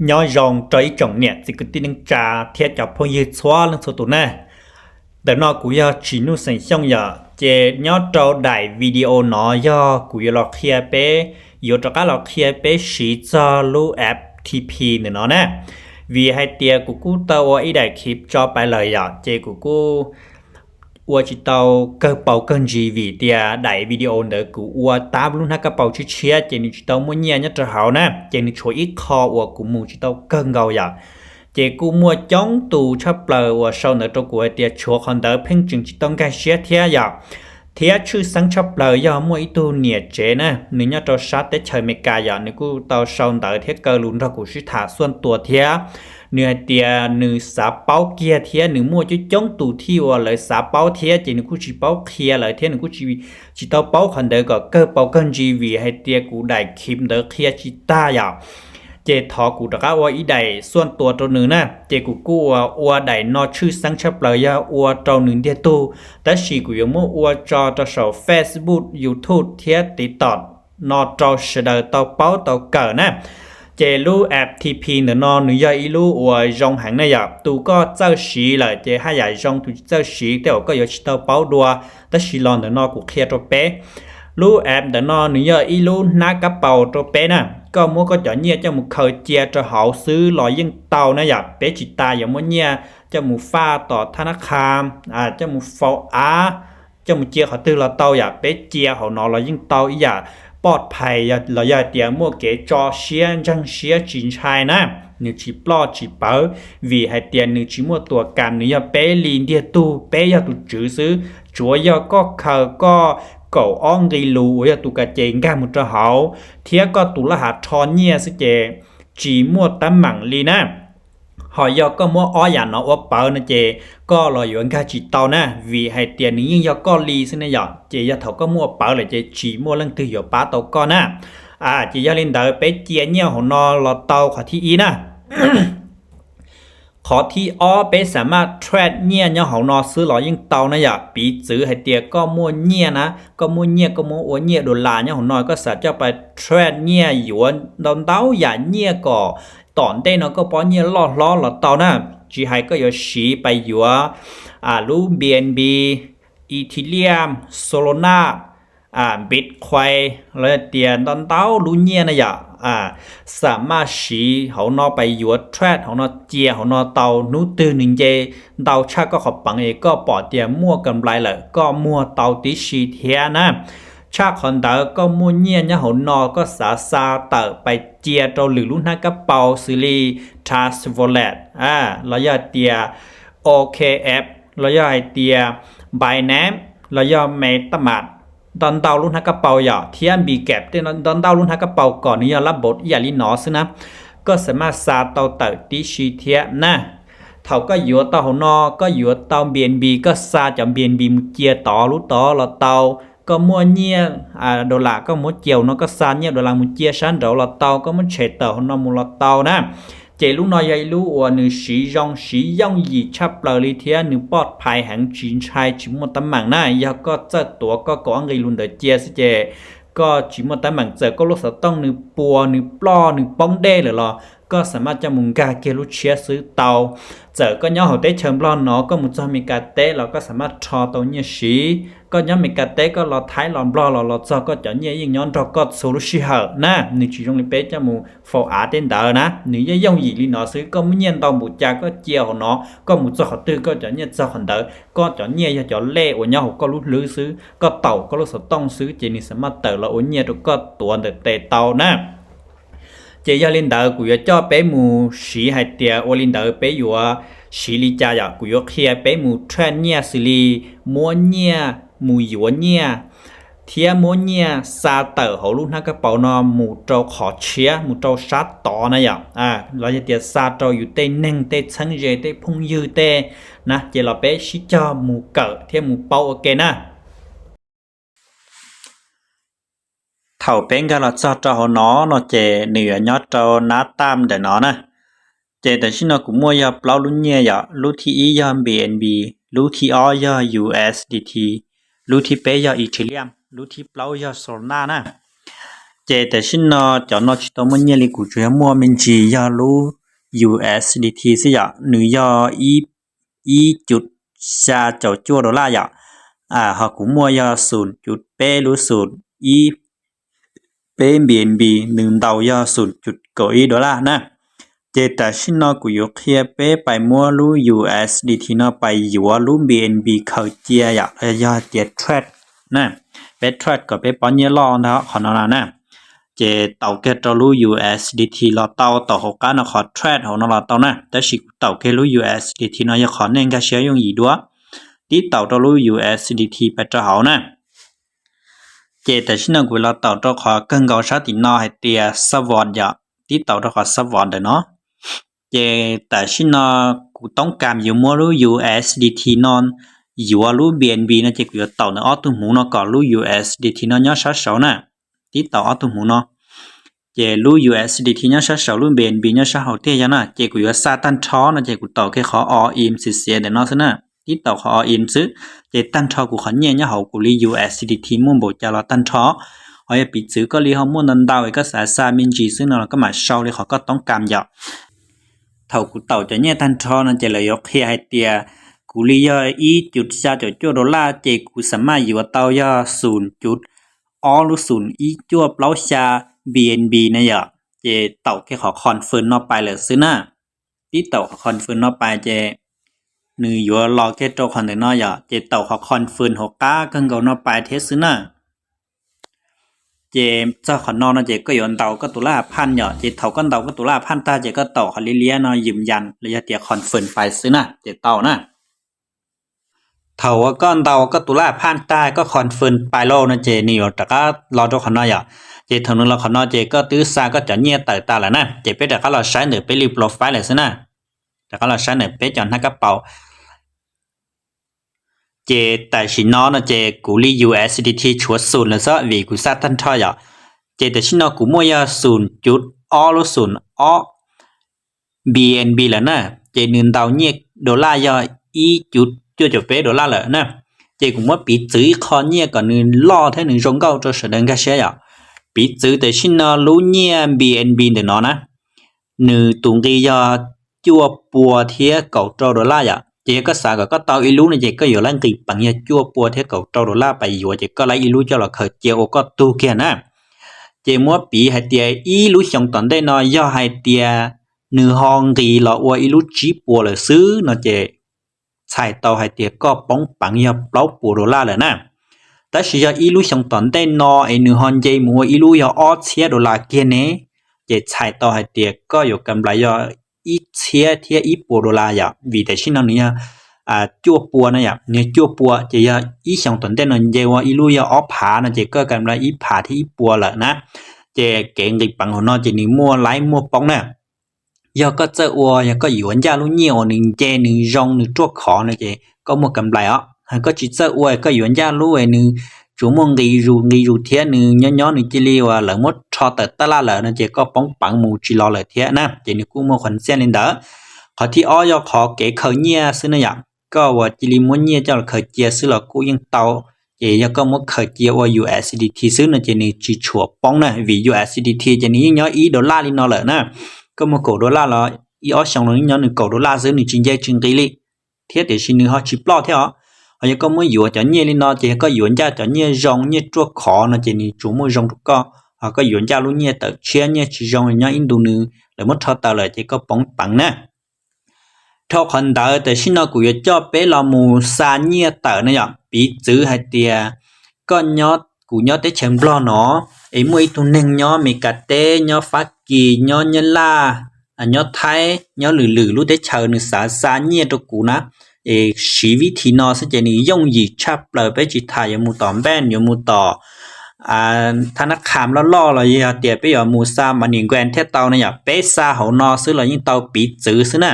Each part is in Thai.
nhỏ rong trái trồng nè thì cứ tin trà thiết cho phong như xóa lên số tụ nè để nó cũng do chỉ nu sinh xong giờ chế nhỏ trâu đại video nó do cũng do lọc kia bé do cho các lọc kia bé chỉ cho lưu FTP nữa nó nè vì hai tia của cô tao ý đại clip cho bài lời giờ chế của cô ua chỉ tao cơ bảo cần gì vì tia đại video nữa của ua tab luôn ha cơ bảo chỉ chia chế nên chỉ tao muốn nhẹ nhất cho hảo nè chế nên chuối ít kho ua của mu chỉ tao cần gạo giờ chế của mua chống tù chấp lời ua sau nữa cho của tia chúa còn đỡ phêng chừng chỉ tao cái chia thia giờ thia chữ sáng chấp lời giờ mua ít tu nhiệt chế nè nếu nhớ cho sát tới trời mệt cả giờ nếu của tao sau đỡ thiết cơ luôn ra của sĩ thả xuân tua thia nửa tia nửa xả bao kia thia nửa mua chứ chống tủ thiêu lại xả bao thia chỉ nửa chỉ bao kia lại thia nửa chỉ tao bao khẩn đời có cơ bao cân gì vì hay tia cụ đại kim đời kia chỉ ta vậy chế thọ cụ đặc áo ý đại xuân tua trâu nửa nè chế cụ cụ ua đại nó chữ sáng chấp lời ya ua trâu nửa tia tu ta chỉ cụ mua ua cho sổ Facebook YouTube thia tí tọt nó trâu sẽ đời tao bao tao cờ nè chế lu FTP nữa nó nữa giờ lu ở trong hàng này giờ tu có giao sĩ là chế hai giải trong tu giao sĩ đều có chỉ tao báo đua tất sĩ lon nữa nó cũng kia cho bé lu app nữa nó nữa giờ lu ná cá bầu cho bé nè có muốn có chọn nhia cho một khởi chia cho họ xứ loại dân tàu này giờ bé chỉ ta giờ muốn nhia cho một pha tỏ thana kham cho một phao á cho một chia họ tư là tàu giờ bé chia họ nó là dân tàu ý giờปลอดภัยเราอย่าเตียมัวเก๋จอเชียจังเชียจีนชายนะนึกชีปลอดชีเป๋อvìให้เตียนึกชีมัวตัวการนึกอย่าเป้ลีนเดียตู้เป้อย่าตุจื้อซื้อจัวอย่าก็เขาก็เก่าอ้องรีลูอย่าตุกระเจงกันมุจะเขาเทียก็ตุละหาทอนเนี่ยสิเจจีมัวตั้มหมั่งลีนะhọ do có mua ó giả nó ó bờ nó chè có là yuan ca chỉ tao nè vì hai tiền nhưng do có ly xin này giờ chè do thầu có mua bờ là chè chỉ mua lần từ giờ bá tao con nè chỉ do lên đời bé chia nhau họ nó là tao khó thi ý nè khó thi ó bé สามารถ trade เนี่ยnhau họ nóซื้อหล่อยิ่งเตานะอย่าปีจื้อให้เตียก็mua เนี่ยนะก็mua เนี่ยก็mua อัวเนี่ยดอลลาร์เนี่ยhọ nóiก็สามารถไป trade เนี่ยหยวนดอนเต้าอย่าเนี่ยก็ตอนเต้นก็ป้อนเนี่ยล้อละตอนน่ะจีไฮก็อยู่สีไปอยู่รูBNB อีทีเรียมโซโลนาบิตคอยแล้วเตียนตอนเต้ารู้เนี่ยนะอย่าสามารถสีเขานอไปอยู่เทรดเขานอเจียเขานอเตานู้ตื่นหนึ่งเจเตาชาก็ขอบปังเอก็ปอดเตียมั่วกำไรเลยก็มั่วเตาติชีเทียนะชาคนเตอก็มัวเนี่ยเนี่ยหัวนอก็สาซาเตอไปเจียเราหรือลุ่นห้ากระเป๋าซิลีทาสโวเลตเราอยากเตีย OKF เราอยากเตีย Binance เราอยากเมตามาดตอนเตาลุ่นห้ากระเป๋าอย่าเทียมบีแก็บเต้นตอนเตาลุ่นห้ากระเป๋าก่อนนี้รับบทอย่าลีนอสนะก็สามารถซาเตาเตอติชีเทียนะเขาก็อยู่เตาหัวนอก็อยู่เตา BNB ก็ซาจาก BNB มุเจียต่อรู้ต่อเราเตาก็มัวเนี่ยดอลลาร์ก็มัวเจียวnóก็ซานเนี่ยดอลลาร์มุเจียชั้นเดี๋ยวเราเตาก็มันเฉดเตาหัวนอมุเราเตานะเจลูกน้อยใหญ่ลูกว่าหนึ่งสีย่องยีชับเลยลิเทียหนึ่งปอดภายหังจีนชายจิมมตั้มหมั่งนะยาก็เจอตัวก็ก่อนไงลุนเดเจียสิเจก็จิมมตั้มหมั่งเจอก็รู้สึกต้องหนึ่งปัวหนึ่งปล้อหนึ่งป้องเด้เลยหรอก็สามารถจะมุงกาเกลุเชียซื้อเตาเจอก็ย่อหัวเต้เชิงปล้อเนาะก็มุงจะมีกาเต้เราก็สามารถทอตัวเนี่ยสีก็ย่อมีกาเต้ก็เราท้ายหลอนปล้อเราจะก็จะเนี่ยยิ่งย้อนเราก็สูรุชิเหอนะหนึ่งจีจงลิเป้จะมุงฟออาเต้นเดอนะหนึ่งย่องหยีลีเนาะซื้อก็มุงเนี่ยตอนมุงจาก็เจียวเนาะก็มุงจะขอตื้อก็จะเนี่ยจะหันเดอก็จะเนี่ยจะเล่วันย่อหัวก็รู้ลื้อซื้อก็เต่าก็รู้สึกต้องซื้อเจนี่สามารถเต่าเราโอเนี่ยก็ตัวเตะเต่านะเจียลินเดอร์กูจะจ่อเป้หมูสีให้เตียโอลินเดอร์เป้อยู่สีลิจ่าอยากกูจะเคลียเป้หมูเทรนเนี่ยสิลีมัวเนี่ยหมูหยวนเนี่ยเทียมัวเนี่ยซาเตอร์เขาลูกนักกระเป๋านอหมูเจ้าขอเชียหมูเจ้าชัดต่อนะอย่างเราจะเตียซาเจ้าอยู่เต้หนึ่งเต้ชั้นเจเต้พุ่งยืดเต้นะเจเราเป้ชิจ่อหมูเกิดเทียหมูเป้าโอเคนะthầu bên cái là cho họ nó chè nửa nhót cho ná tam để nó nè chèแต่ชิโนกูมัวยาเปล่าลุ่นเนี่ยยาลุ่นที่อียา BNB ลุ่นที่อ้อยา USDT ลุ่นที่เปยาอีเทเรียมลุ่นที่เปล่ายาโซลาร์นะเจ这但是呢叫那去到么年里古主要么们只要路 USDT 是呀你要1.下就做ดอลลาร์呀หากูมัวยา 0.8 หรือ0.1เป็น BNB 1ดาวยา 0.9 ดอลลาร์นะเจแต่ชินนอกูยกเฮียเป้ไปมัวรู้ USDT นอไปอยู่รู้ BNB เขาเจียอยากยาเจียเทรดนะเป้เทรดก็เป้ปอนเยลอนะขอนอนะเจเต่าเกตรู้ USDT ลอเต่าต่อหกานขอเทรดของนอเต่านะแต่สิเต่าเกรู้ USDT นอยาขอเน่งกะเชียยงอีดัวที่เต่าตรู้ USDT ไปจะเฮานะเจแต่ชินกูลาเต่าตขอเกิงเกาชาตินอให้เตียสวอดยาที่เต่าตขอสวอดเนาะเจแต่ชินกูต้องการอยู่มัวรู้ USDT นอนอยู่รู้ BNB นะเจกูเต่าเนาะตุหมูเนาะก็รู้ USDT นอยาชาเสานะที่เต่าตุหมูเนาะเจรู้ USDT ยาชาเสารู้ BNB ยาชาเฮาเตียนะเจกูอยู่ซาตันท้อนะเจกูเต่าแค่ขอ all in สิเสียเนาะซะนะที่เต่าขอ all in ซื้อเจตันท้อกูขอเนี่ยเฮากูลี USDT มุ่งบ่จะละตันท้อเอาอย่าปิดซื้อก็ลีเฮามุ่งนันดาวก็สาซามินจีซึ่งเราก็มาเซาเลยเขาก็ต้องการยาเท่ากูเต่าจะเนี่ยตันท้อนั่นจะเลยยกให้เตียกูลีย1.3 ดอลลาร์เจกูสามารถอยู่เต่ายา 0.0 หรือ 0.1 จั่วเปล่าชา BNB นะยะเจเต่าแค่ขอคอนเฟิร์มนอไปเลยซื้อนะที่เต่าคอนเฟิร์มนอไปเจนืออยู่รอแค่โจคอนเทนเนอร์อย่าเจเต่าเขาคอนเฟิร์ม6ก้ากังเกานอไปเทสซื้อนะเจเจ้าขอนอนเจก็ยอนเต่าก็ตุลาพันอย่าเจเท่ากันเต่าก็ตุลาพันตาเจก็เต่าเขาเลี้ยๆนอยืนยันระยะเตียคอนเฟิร์มไปซื้อนะเจเต่านะเท่าว่าก้อนเต่าก็ตุลาพันตาก็คอนเฟิร์มไปโลนะเจนี่อยู่แต่ก็รอโจขอนออย่าเจเท่านั้นเราขอนอเจก็ตื้อซาก็จะเนี่ยเต่าตาแล้วนะเจไปแต่ก็เราใช้เหนือไปรีโปรไฟล์เลยซื้อนะแต่ก็เราใช้เหนือไปจอนให้กระเป๋าเจแต่ชินอนะเจกูลี USDT ชัวร์0แล้วซะวีกูซาตันทอยะเจแต่ชินอกูมัวยา 0.0 หรือ 0 BNB แล้วนะเจนึนดาวเนี่ยดอลลาร์ยา 1.9 ดอลลาร์แล้วนะเจกูมัวปิดซื้อคอเนี่ยก็นึนล่อให้นึงจงเก้าจะแสดงกะเสียยะปิดซื้อแต่ชินอรู้เนี่ย BNB เดเนาะนะนึตุงกียาจั่วปัวเทีย9 ดอลลาร์ยะเจก็สาก็เตาอีรู้เนี่ยเจก็อยู่ลั่นกีปังเนี่ยจั่วปัวเท่า9 ดอลลาร์ไปอยู่เจก็ไล่อีรู้เจ้าละเคยเจียวก็ตูเกียนะเจมัวปีให้เตียอีรู้ช่องตอนได้น้อยย่อให้เตียนือห้องกีละอวอีรู้จีปัวเลยซื้อเนาะเจใช้เตาให้เตียก็ป้องปังเนี่ยเปล่าปัวดอลลาร์เลยนะแต่สิยาอีรู้ช่องตอนได้น้อยนือห้องเจมัวอีรู้ยาออเชียดอลลาร์เกียเนเจใช้เตาให้เตียก็อยู่กำไรยาอีเทียอีปัวดอลลาร์อย่าวีแต่ชินเนี่ยจั่วปัวนะอย่าเนี่ยจั่วปัวจะอย่าอีช่องตนได้นนเจว่าอีรู้อย่าออผานะเจก็กำไรอีผาที่อีปัวละนะเจเก่งดิปังของนอเจนี่มัวไหลมัวป้องนะอย่าก็เจออัวอย่าก็อยู่อันยารู้เหนียวนึงเจนึงรองนึงจั่วขอนะเจก็มัวกำไรอ่ะก็จิเจออัวก็อยู่อันยารู้ไอ้นึงchủ mong đi ru thếนึงย้อนนึงจิลีว่าหลังหมดชอแต่ตะละละนะเจก็ป้องปังหมู่จิรอเลยเทนะเจนี่กูมัวขวัญเสียนเด้อขอที่อ้อยขอเก๋เคยเนี่ยซื้อนะอย่างก็ว่าจิลีมัวเนี่ยเจ้าเคยเจียซื้อละกูยังเตาเจยังก็มัวเคยเจียว่า USDT ซื้อนะเจนี่จิชัวป้องนะvì USDT เจนี่ย้อนอีดอลลาร์ลินอเลยนะก็มัว9 ดอลลาร์ละอีอ้อช่องนึงย้อนนึง9 ดอลลาร์ซื้อนี่จริงใจจริงดีลิเทียเดี๋ยวชินึงเฮาจิปลอเท่าhọ có mới dụ cho nhẹ lên nó chỉ có dụ ra cho nhẹ rong nhẹ chuột khó nó chỉ ni chủ mới rong có họ có dụ ra luôn nhẹ tự chia nhẹ chỉ rong nhẹ in đồ nữ để mất thọ tao lại chỉ có bóng bằng nè thọ còn đỡ để xin nó cũng cho bé là mù sa nhẹ tự này ạ bị giữ hay tiề con nhớ cũng nhớ tới chém lo nó ấy mới tu nên nhớ mì cà tê nhớ phát kỳ nhớ nhân la nhớ thái nhớ lử lúc tới chờ nữ sa nhẹ đồ cũ náชีวิธีนอสจะนี่ย่งยีชับเลยไปจิตายยมูต่อแป้นยมูต่อธนาคารแล้วล่อเลยเตียไปยมูซามันยิงแกนเทเตาเนี่ยเปซาเขานอซื้อเลยยิ่งเตาปีจื้อซื้อนะ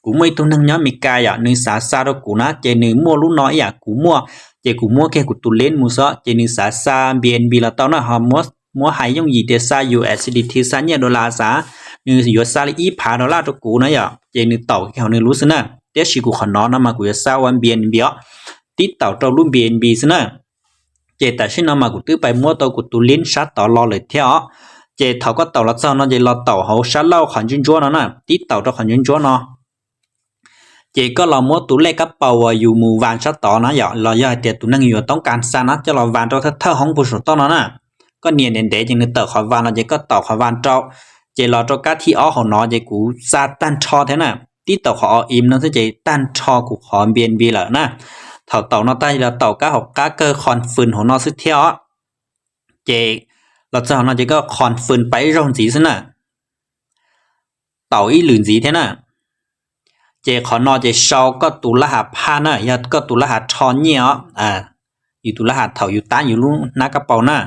กูไม่ตัวนึงย้อนมีกายนึงสาซาดกูนะเจนึงมัวรู้น้อยกูมัวเจกูมัวแค่กูตุเล่นมูซะเจนึงสาซา BNB ละเตานะฮะมัวหายย่งยีเตซา USDT ซาเนี่ยดอลลาร์ซานึงอยู่ซาลีผาดอลลาร์ตกูนะเจนึงเตาแค่เขานึงรู้ซึนะเดี๋ยวชิกูขอนอนนะมากูจะสร้างวัน BNB ติดเต่าเจ้ารุ่น BNB ซะนะ เจแต่ชินมากูตื้อไปมัวตอกูตุลิ้นชัดต่อรอเลยเที่ยวเจเท่าก็เต่าละเจ้าเนาะเจรอเต่าเฮาชัดเล่าขันจุนจัวเนาะน่ะติเต่าตอขันจุนจัวเนาะเจก็รอมัวตุเลกกับเป่าอยู่หมู่วานชัดต่อนะอย่ารอย่าเตียตุนั่งอยู่ต้องการซานะจะรอวานตอเท่าห้องผู้สุดต้อเนาะน่ะก็เนียนเด่นๆจังนึกเต่าขอวานเจก็เต่าขอวานเจ้าเจรอตอกะที่อ้อของเนาะเจกูซาตันชอแท้น่ะติเต่าขออิ่มเนาะเจตันชอกูขอเบียนบีละนะเท่าเต่าเนาะใต้แล้วเต่ากะ6กะเกอคอนฟืนของเนาะซึเที่ยวเจเราจะเนาะเจก็คอนฟืนไปร่องสีซะน่ะเต่าอีหลื่นสีแท้น่ะเจขอนอเจชอก็ตุละหาพาน่ะยาก็ตุละหาทอนเนี่ยอยู่ตุละหาเท่าอยู่ตานอยู่ลุนักกระเป๋าน่ะ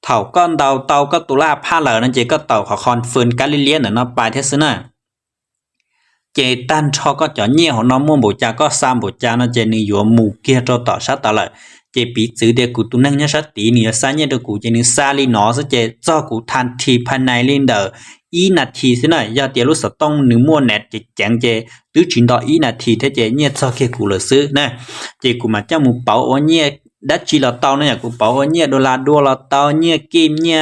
เท่าก้อนเต่าก็ตุละพาเหล่านั้นเจก็เต่าขอคอนฟืนกาลิเลียนน่ะเนาะปลายเทสน่ะเจตันชอก็จะเนี่ยของน้องม่วงบ่จาก็3บ่จาเนาะเจนี่อยู่หมู่เกียต่อชัดตะละเจปีจื้อเดกูตุนังเนี่ยชัดตีนี่ซะเนี่ยเดกูเจนี่ซาลีเนาะซะเจจ้อกูทันทีภายในลินเดออีนาทีซิน่ะอย่าเตียรู้สต้องนึมัวแนตเจจังเจตื้อจินดออีนาทีเทเจเนี่ยจ้อเคกูเลยซื้อนะเจกูมาจ้าหมู่เป๋าอเนี่ยดัชจีละเตาเนี่ยกูเป๋าอเนี่ยดอลลาร์ดัวละเตาเนี่ยเกมเนี่ย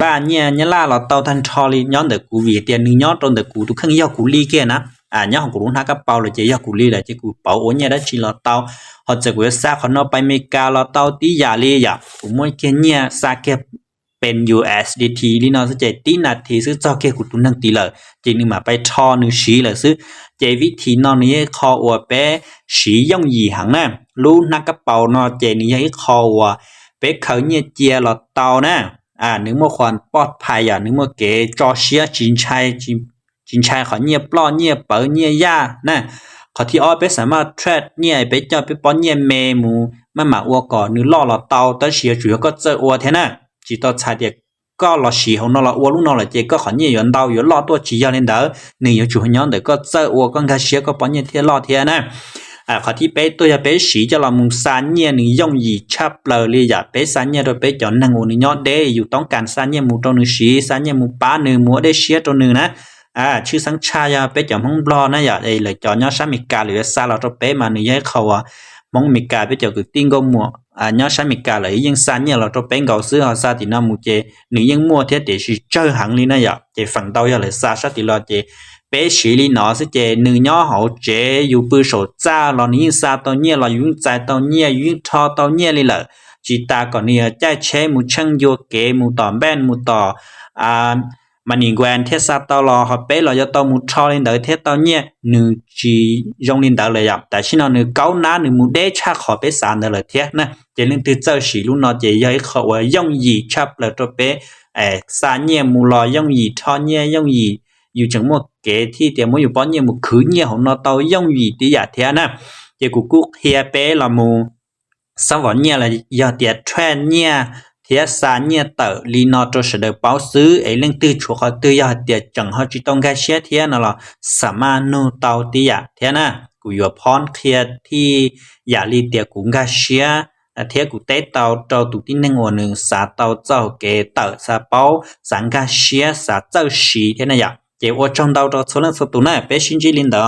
บ้านเนี่ยล่าละเตาทันทอลีย้อนเดกูวีเตียนึงย้อนตนเดกูทุกครั้งยอกูลีเกนะnhớของกูรู้นักกระเป๋าเลยเจียกูลีเลยเจีกูเป๋าโอ้เนี่ยได้ชิลอเตาเขาจะกูซาเขาเนาะไปอเมริกาลอเตาตียาลีอย่ากูมวยเกเนี่ยซาเก็บเป็น USDT ลีเนาะซะเจตีนาทีซื้อจอเกกูตุนังตีเลยจีนึงมาไปทอนึงชีเลยซื้อเจวิธีเนาะนี่คออัวเป้สีย่องยีหังนะรู้นักกระเป๋าเนาะเจนี่ให้คออัวเป้เขาเนี่ยเจียลอเตานะนึกว่าความปลอดภัยนึกว่าเกจอเชียจินชัยจินชายเขาเนี่ยปล้อเนี่ยเป๋อเนี่ยย่านะเขาที่อ้อไปสามารถเทรดเนี่ยไปเจ้าไปป้อนเนี่ยเมหมูมาหมาอัวก่อนนึล่อละเตาแต่เสียจุก็เจออัวแท้น่ะจิตอชายเด็กก็ละสีของนอละอัวลูกนอละเจก็เขาเนี่ยยอนเตาอยู่ล่อตัวจียาเล่นเด้อ1อยู่จุย้อนเด้ก็เจออัวก็กะเสียก็ป้อนเนี่ยเทียล่อเทียนะเขาที่ไปตัวจะไปสีจะละมุงซานเนี่ยนึย่องยีชับเลยเลยอย่าไปซานเนี่ยโดยไปจอนนางอูนึยอดเด้อยู่ต้องการซานเนี่ยหมูตัวนึงสีซานเนี่ยหมูป้านึงหมูได้เสียตัวนึงนะชื่อสังชายาไปจอมห้องบลอนะอย่าเลยจอยอชามิกาหรือซาลาตเปมานี่ยเขามองมิกาไปจอคือติ้งก็มัวยอชามิกาเลยยังซันเนี่ยเราตเปงเกาซื้อเฮาซาตินามูเจนี่ยังมัวเทเตสิเจอหังลีนะอย่าเจฝั่งเตาอย่าเลยซาชาติลอเจเปชีลีเนาะสิเจนึยอเฮาเจอยู่ปื้อโสจ้าลอนี่ซาตอเนี่ยลอยุ่งใจตอเนี่ยยุ่งทอตอเนี่ยเลยล่ะจิตาก่อนเนี่ยใจเชมูช่างโยเกมูต่อแบนมูต่อมันอีกวันเทศตลอดเป๊ะเราจะต้องมุดชอลินเดอเทศตอนเนี่ย1จียงลินเดอเลยอ่ะแต่ชินเอา1 9นา1มุดได้ชาขอไป3เดอเลยเทศนะเจลินตือเจ้าสีลุนอเจยเขาว่าย่องยีชับแล้วตัวเป๊ะซาเนี่ยมูลอย่องยีทอเนี่ยย่องยีอยู่จังหมดเกที่เตียมอยู่ป้อนเนี่ยมุคือเนี่ยของนอเตาย่องยีติยาเทนะเจกูกุเฮียเป๊ะละมูสวรรค์เนี่ยละยาเตียแทนเนี่ยเสาเนี่ยเตอลีนอตสเดเปาซื้อไอ้เรื่องตื้อชัวเขาตื้อยาเตียจังเขาจิต้องแค่เชียเทียนล่ะสามารถโนเตาติยะเทียนะกูอยู่พรเคลียที่อย่าลีเตียกูกะเชียเทียกูเตเตาเจ้าตุตินึงวันนึงสาเตาเจ้าเกเตอสาเปาสังกะเชียสาเจ้าสีเทียนะยะเจว่าจงเตาเจ้าส่วนสุดตัวน่ะเป็นชินจิลินดอ